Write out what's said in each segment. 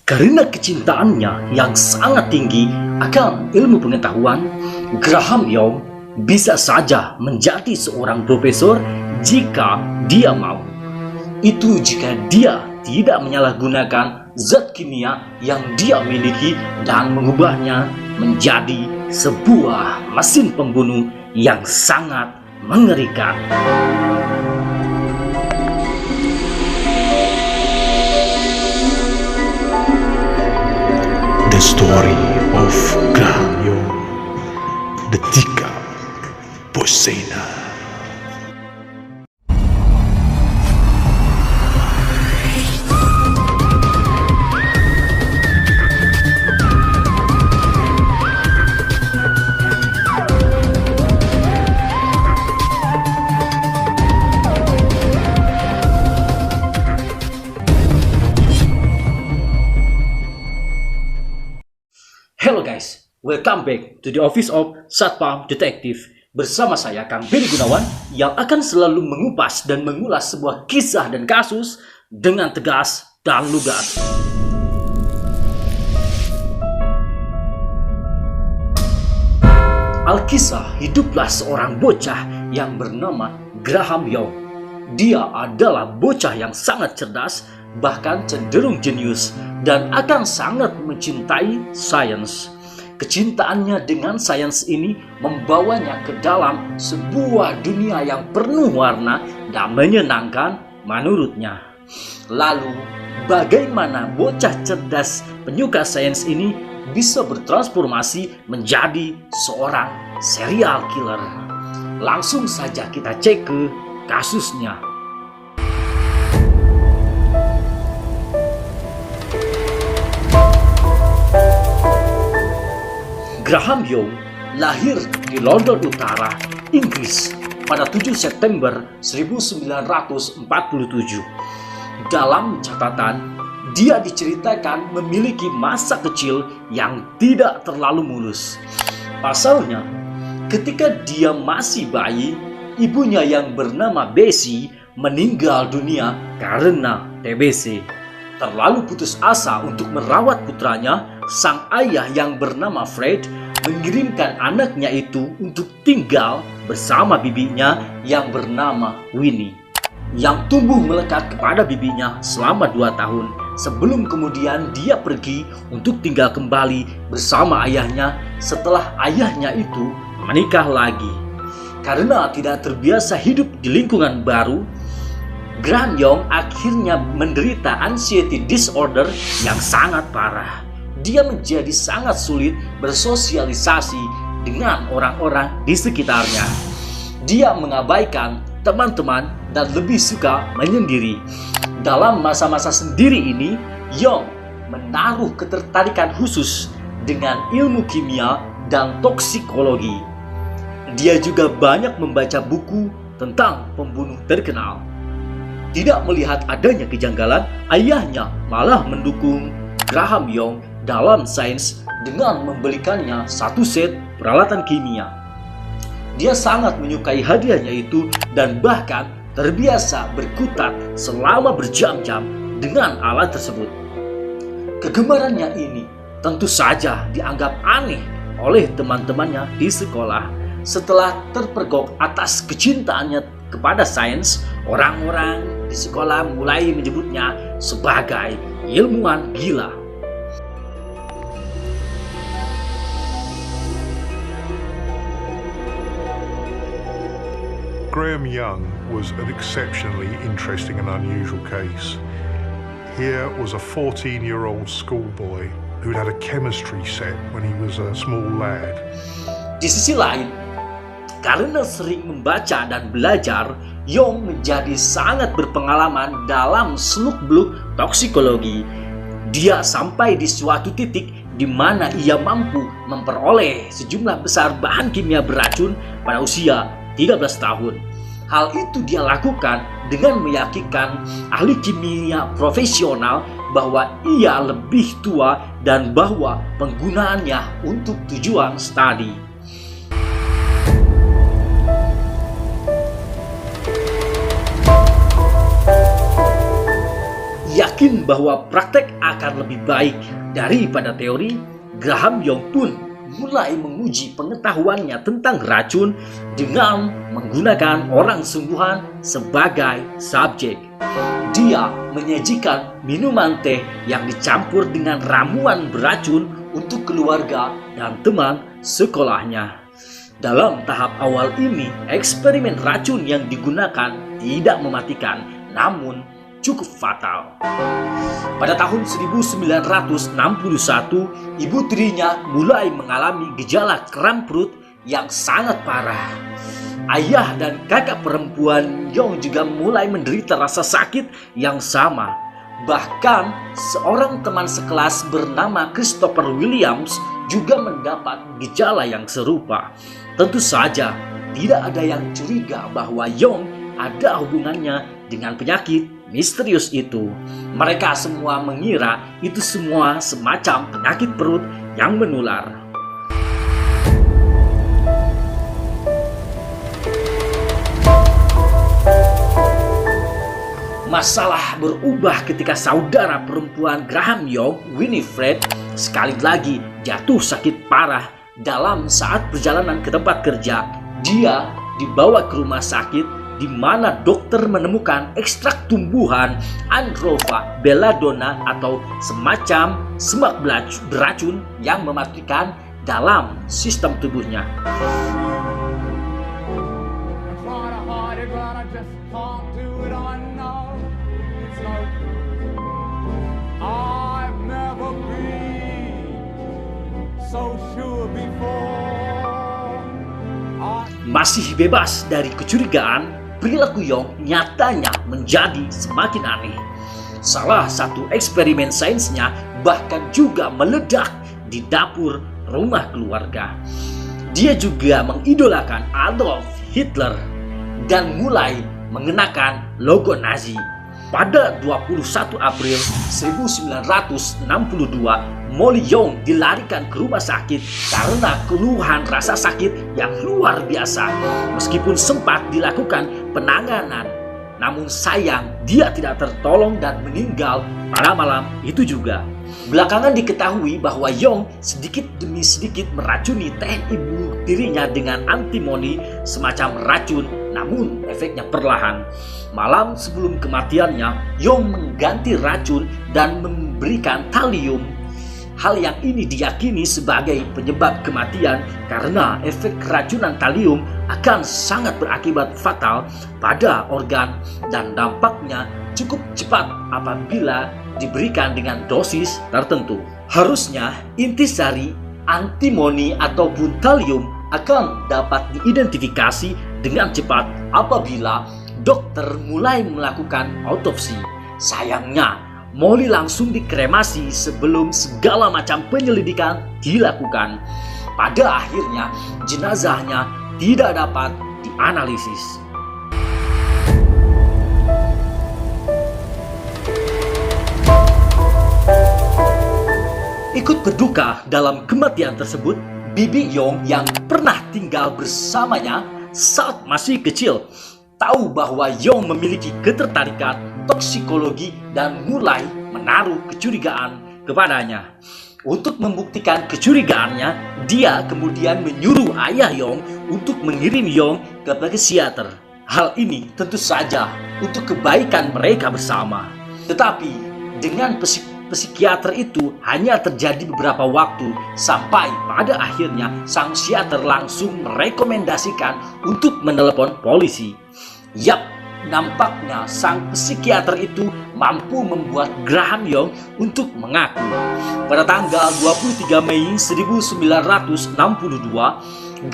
Karena kecintaannya yang sangat tinggi akan ilmu pengetahuan, Graham Young bisa saja menjadi seorang profesor jika dia mau. Itu jika dia tidak menyalahgunakan zat kimia yang dia miliki dan mengubahnya menjadi sebuah mesin pembunuh yang sangat mengerikan. The story of Graham Young, the Tiga Posena. Hello guys, welcome back to the office of Satpam Detective. Bersama saya Kang Beni Gunawan yang akan selalu mengupas dan mengulas sebuah kisah dan kasus dengan tegas dan lugas. Alkisah hiduplah seorang bocah yang bernama Graham Young. Dia adalah bocah yang sangat cerdas, bahkan cenderung jenius, dan akan sangat mencintai sains. Kecintaannya dengan sains ini membawanya ke dalam sebuah dunia yang penuh warna dan menyenangkan menurutnya. Lalu, bagaimana bocah cerdas penyuka sains ini bisa bertransformasi menjadi seorang serial killer? Langsung saja kita cek ke kasusnya. Graham Young lahir di London Utara, Inggris pada 7 September 1947. Dalam catatan, dia diceritakan memiliki masa kecil yang tidak terlalu mulus. Pasalnya, ketika dia masih bayi, ibunya yang bernama Bessie meninggal dunia karena TBC. Terlalu putus asa untuk merawat putranya, sang ayah yang bernama Fred mengirimkan anaknya itu untuk tinggal bersama bibinya yang bernama Winnie, yang tumbuh melekat kepada bibinya selama 2 tahun sebelum kemudian dia pergi untuk tinggal kembali bersama ayahnya setelah ayahnya itu menikah lagi. Karena tidak terbiasa hidup di lingkungan baru, Graham Young akhirnya menderita anxiety disorder yang sangat parah. Dia menjadi sangat sulit bersosialisasi dengan orang-orang di sekitarnya. Dia mengabaikan teman-teman dan lebih suka menyendiri. Dalam masa-masa sendiri ini, Young menaruh ketertarikan khusus dengan ilmu kimia dan toksikologi. Dia juga banyak membaca buku tentang pembunuh terkenal. Tidak melihat adanya kejanggalan, ayahnya malah mendukung Graham Young dalam sains dengan membelikannya 1 set peralatan kimia. Dia sangat menyukai hadiahnya itu dan bahkan terbiasa berkutat selama berjam-jam dengan alat tersebut. Kegemarannya ini tentu saja dianggap aneh oleh teman-temannya di sekolah. Setelah terpergok atas kecintaannya kepada sains, orang-orang di sekolah mulai menyebutnya sebagai ilmuwan gila. Graham Young was an exceptionally interesting and unusual case. Here was a 14-year-old schoolboy who'd had a chemistry set when he was a small lad. Di sisi lain, karena sering membaca dan belajar, Young menjadi sangat berpengalaman dalam seluk-beluk toksikologi. Dia sampai di suatu titik di mana ia mampu memperoleh sejumlah besar bahan kimia beracun pada usia 13 tahun. Hal itu dia lakukan dengan meyakinkan ahli kimia profesional bahwa ia lebih tua dan bahwa penggunaannya untuk tujuan studi. Yakin bahwa praktek akan lebih baik daripada teori, Graham Young pun mulai menguji pengetahuannya tentang racun dengan menggunakan orang sungguhan sebagai subjek. Dia menyajikan minuman teh yang dicampur dengan ramuan beracun untuk keluarga dan teman sekolahnya. Dalam tahap awal ini, eksperimen racun yang digunakan tidak mematikan, namun cukup fatal. Pada tahun 1961, ibu tirinya mulai mengalami gejala kram perut yang sangat parah. Ayah dan kakak perempuan Young juga mulai menderita rasa sakit yang sama. Bahkan seorang teman sekelas bernama Christopher Williams juga mendapat gejala yang serupa. Tentu saja tidak ada yang curiga bahwa Young ada hubungannya dengan penyakit misterius itu. Mereka semua mengira itu semua semacam penyakit perut yang menular. Masalah berubah ketika saudara perempuan Graham Young, Winifred, sekali lagi jatuh sakit parah. Dalam saat perjalanan ke tempat kerja, dia dibawa ke rumah sakit di mana dokter menemukan ekstrak tumbuhan Androva belladonna atau semacam semak beracun yang mematikan dalam sistem tubuhnya. Masih bebas dari kecurigaan, perilaku Young nyatanya menjadi semakin aneh. Salah satu eksperimen sainsnya bahkan juga meledak di dapur rumah keluarga. Dia juga mengidolakan Adolf Hitler dan mulai mengenakan logo Nazi. Pada 21 April 1962, Molly Young dilarikan ke rumah sakit karena keluhan rasa sakit yang luar biasa. Meskipun sempat dilakukan penanganan, namun sayang dia tidak tertolong dan meninggal pada malam itu juga. Belakangan diketahui bahwa Young sedikit demi sedikit meracuni teh ibu tirinya dengan antimoni, semacam racun, namun efeknya perlahan. Malam sebelum kematiannya, Young mengganti racun dan memberikan talium. Hal yang ini diyakini sebagai penyebab kematian karena efek keracunan talium akan sangat berakibat fatal pada organ dan dampaknya cukup cepat apabila diberikan dengan dosis tertentu. Harusnya intisari, antimoni ataupun talium akan dapat diidentifikasi dengan cepat apabila dokter mulai melakukan autopsi. Sayangnya, Molly langsung dikremasi sebelum segala macam penyelidikan dilakukan. Pada akhirnya, jenazahnya tidak dapat dianalisis. Ikut berduka dalam kematian tersebut, Bibi Young yang pernah tinggal bersamanya saat masih kecil tahu bahwa Young memiliki ketertarikan toksikologi dan mulai menaruh kecurigaan kepadanya. Untuk membuktikan kecurigaannya, dia kemudian menyuruh ayah Young untuk mengirim Young ke psikiater. Hal ini tentu saja untuk kebaikan mereka bersama. Tetapi dengan psikiater itu hanya terjadi beberapa waktu sampai pada akhirnya sang psikiater langsung merekomendasikan untuk menelepon polisi. Yap, nampaknya sang psikiater itu mampu membuat Graham Young untuk mengaku. Pada tanggal 23 Mei 1962,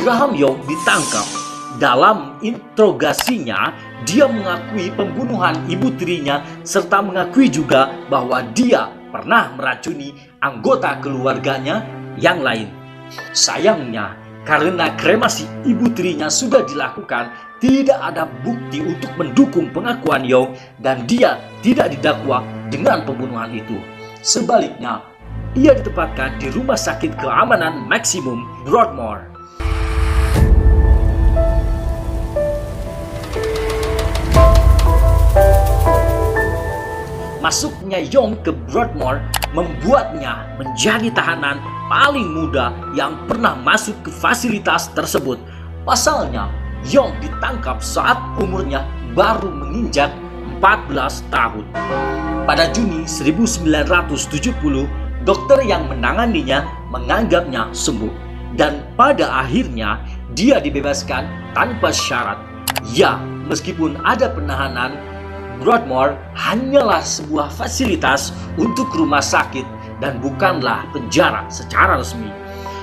Graham Young ditangkap. Dalam interogasinya, dia mengakui pembunuhan ibu tirinya serta mengakui juga bahwa dia pernah meracuni anggota keluarganya yang lain. Sayangnya, karena kremasi ibu tirinya sudah dilakukan, tidak ada bukti untuk mendukung pengakuan Young dan dia tidak didakwa dengan pembunuhan itu. Sebaliknya, ia ditempatkan di Rumah Sakit Keamanan Maksimum Broadmoor. Masuknya Yong ke Broadmoor membuatnya menjadi tahanan paling muda yang pernah masuk ke fasilitas tersebut. Pasalnya, Yong ditangkap saat umurnya baru menginjak 14 tahun. Pada Juni 1970, dokter yang menanganinya menganggapnya sembuh. Dan pada akhirnya, dia dibebaskan tanpa syarat. Ya, meskipun ada penahanan, Broadmoor hanyalah sebuah fasilitas untuk rumah sakit dan bukanlah penjara secara resmi.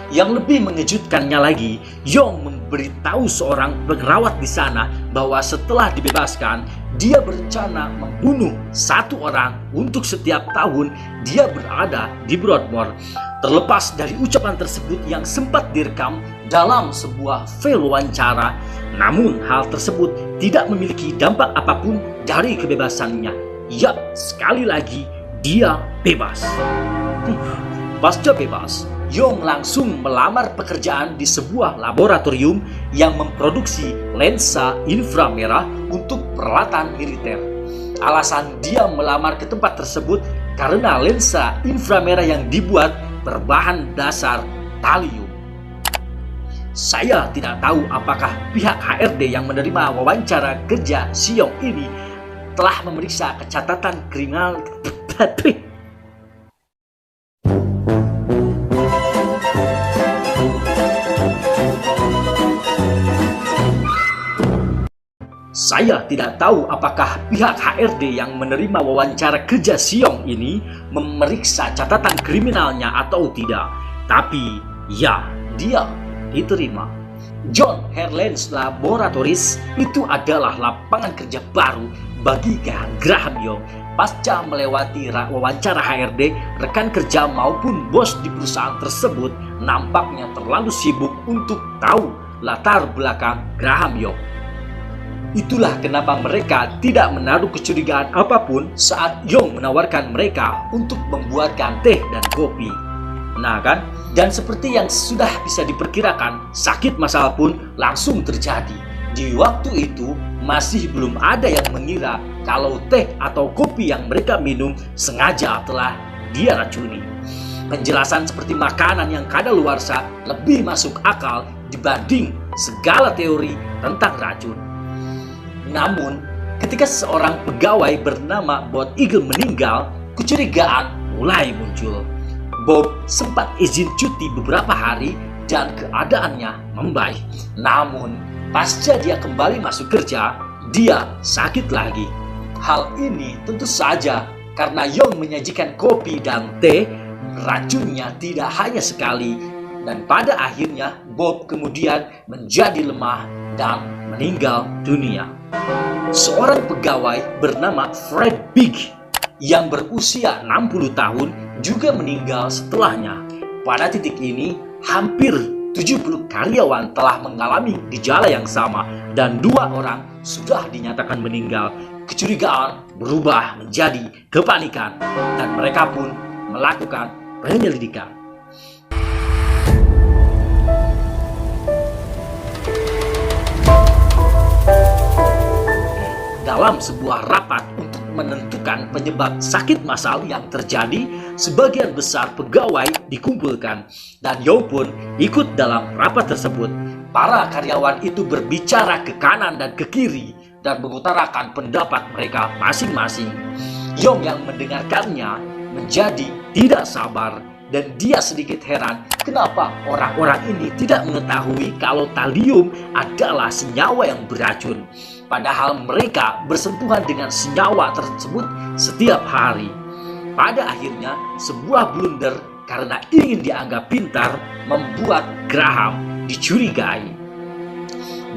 Yang lebih mengejutkannya lagi, Yong memberitahu seorang perawat di sana bahwa setelah dibebaskan, dia berencana membunuh satu orang untuk setiap tahun dia berada di Broadmoor. Terlepas dari ucapan tersebut yang sempat direkam dalam sebuah file wawancara, namun hal tersebut tidak memiliki dampak apapun dari kebebasannya. Ya, sekali lagi, dia bebas. Pasca bebas, Yong langsung melamar pekerjaan di sebuah laboratorium yang memproduksi lensa inframerah untuk peralatan militer. Alasan dia melamar ke tempat tersebut karena lensa inframerah yang dibuat berbahan dasar talium. Saya tidak tahu apakah pihak HRD yang menerima wawancara kerja si Yong ini telah memeriksa kecatatan kriminal. Saya tidak tahu apakah pihak HRD yang menerima wawancara kerja si Yong ini memeriksa catatan kriminalnya atau tidak. Tapi ya, dia diterima. John Harlan's Laboratories itu adalah lapangan kerja baru bagi Graham Yong. Pasca melewati wawancara HRD, rekan kerja maupun bos di perusahaan tersebut nampaknya terlalu sibuk untuk tahu latar belakang Graham Yong. Itulah kenapa mereka tidak menaruh kecurigaan apapun saat Yong menawarkan mereka untuk membuatkan teh dan kopi. Nah kan? Dan seperti yang sudah bisa diperkirakan, sakit masal pun langsung terjadi. Di waktu itu masih belum ada yang mengira kalau teh atau kopi yang mereka minum sengaja telah dia racuni. Penjelasan seperti makanan yang kadaluarsa lebih masuk akal dibanding segala teori tentang racun. Namun, ketika seorang pegawai bernama Bob Eagle meninggal, kecurigaan mulai muncul. Bob sempat izin cuti beberapa hari dan keadaannya membaik. Namun, pasca dia kembali masuk kerja, dia sakit lagi. Hal ini tentu saja karena Yong menyajikan kopi dan teh, racunnya tidak hanya sekali. Dan pada akhirnya, Bob kemudian menjadi lemah dan meninggal dunia. Seorang pegawai bernama Fred Big yang berusia 60 tahun juga meninggal setelahnya. Pada titik ini, hampir 70 karyawan telah mengalami gejala yang sama dan 2 orang sudah dinyatakan meninggal. Kecurigaan berubah menjadi kepanikan dan mereka pun melakukan penyelidikan. Dalam sebuah rapat untuk menentukan penyebab sakit massal yang terjadi, sebagian besar pegawai dikumpulkan dan Yong pun ikut dalam rapat tersebut. Para karyawan itu berbicara ke kanan dan ke kiri dan mengutarakan pendapat mereka masing-masing. Yong yang mendengarkannya menjadi tidak sabar dan dia sedikit heran kenapa orang-orang ini tidak mengetahui kalau talium adalah senyawa yang beracun. Padahal mereka bersentuhan dengan senyawa tersebut setiap hari. Pada akhirnya, sebuah blunder karena ingin dianggap pintar membuat Graham dicurigai.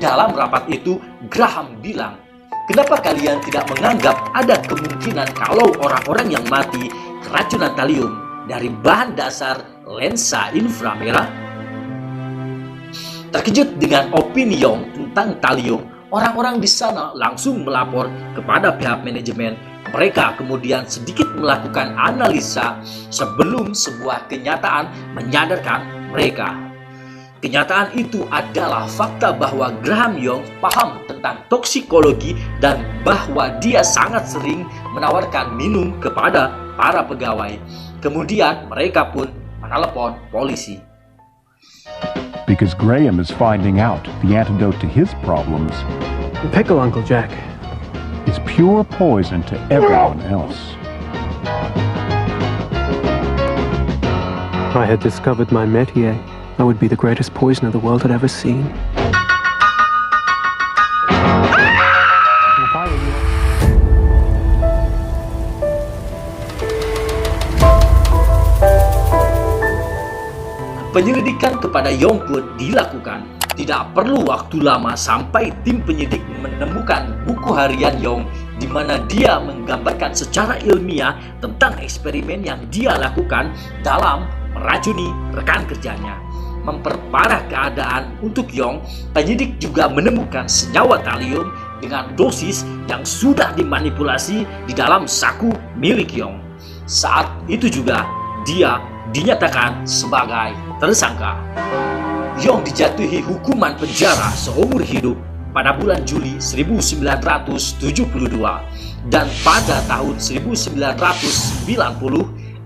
Dalam rapat itu, Graham bilang, "Kenapa kalian tidak menganggap ada kemungkinan kalau orang-orang yang mati keracunan talium dari bahan dasar lensa inframerah?" Terkejut dengan opini Yong tentang talium, orang-orang di sana langsung melapor kepada pihak manajemen. Mereka kemudian sedikit melakukan analisa sebelum sebuah kenyataan menyadarkan mereka. Kenyataan itu adalah fakta bahwa Graham Yong paham tentang toksikologi dan bahwa dia sangat sering menawarkan minum kepada para pegawai. Kemudian mereka pun menelepon polisi. Because Graham is finding out the antidote to his problems The pickle, Uncle Jack. is pure poison to everyone else. If I had discovered my métier, I would be the greatest poisoner the world had ever seen. If I were you- Penyelidikan kepada Yong pun dilakukan. Tidak perlu waktu lama sampai tim penyidik menemukan buku harian Yong di mana dia menggambarkan secara ilmiah tentang eksperimen yang dia lakukan dalam meracuni rekan kerjanya. Memperparah keadaan untuk Yong, penyidik juga menemukan senyawa talium dengan dosis yang sudah dimanipulasi di dalam saku milik Yong. Saat itu juga dia dinyatakan sebagai tersangka. Yong dijatuhi hukuman penjara seumur hidup pada bulan Juli 1972 dan pada tahun 1990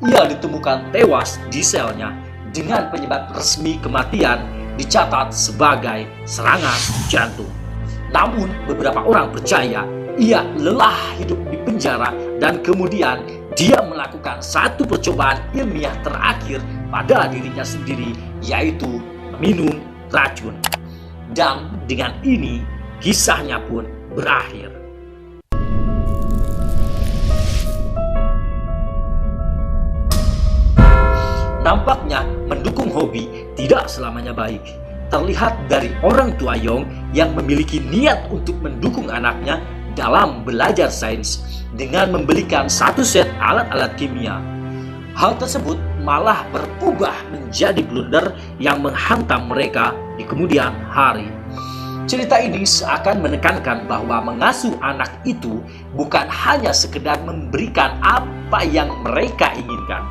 ia ditemukan tewas di selnya dengan penyebab resmi kematian dicatat sebagai serangan jantung. Namun beberapa orang percaya ia lelah hidup di penjara dan kemudian dia melakukan satu percobaan ilmiah terakhir pada dirinya sendiri, yaitu minum racun. Dan dengan ini kisahnya pun berakhir. Nampaknya mendukung hobi tidak selamanya baik. Terlihat dari orang tua Yong yang memiliki niat untuk mendukung anaknya dalam belajar sains dengan membelikan satu set alat-alat kimia. Hal tersebut malah berubah menjadi blunder yang menghantam mereka di kemudian hari. Cerita ini seakan menekankan bahwa mengasuh anak itu bukan hanya sekedar memberikan apa yang mereka inginkan.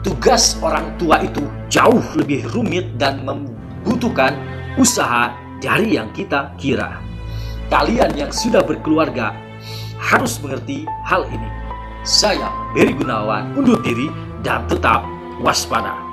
Tugas orang tua itu jauh lebih rumit dan membutuhkan usaha dari yang kita kira. Kalian yang sudah berkeluarga harus mengerti hal ini. Saya, Beri Gunawan, undur diri dan tetap waspada.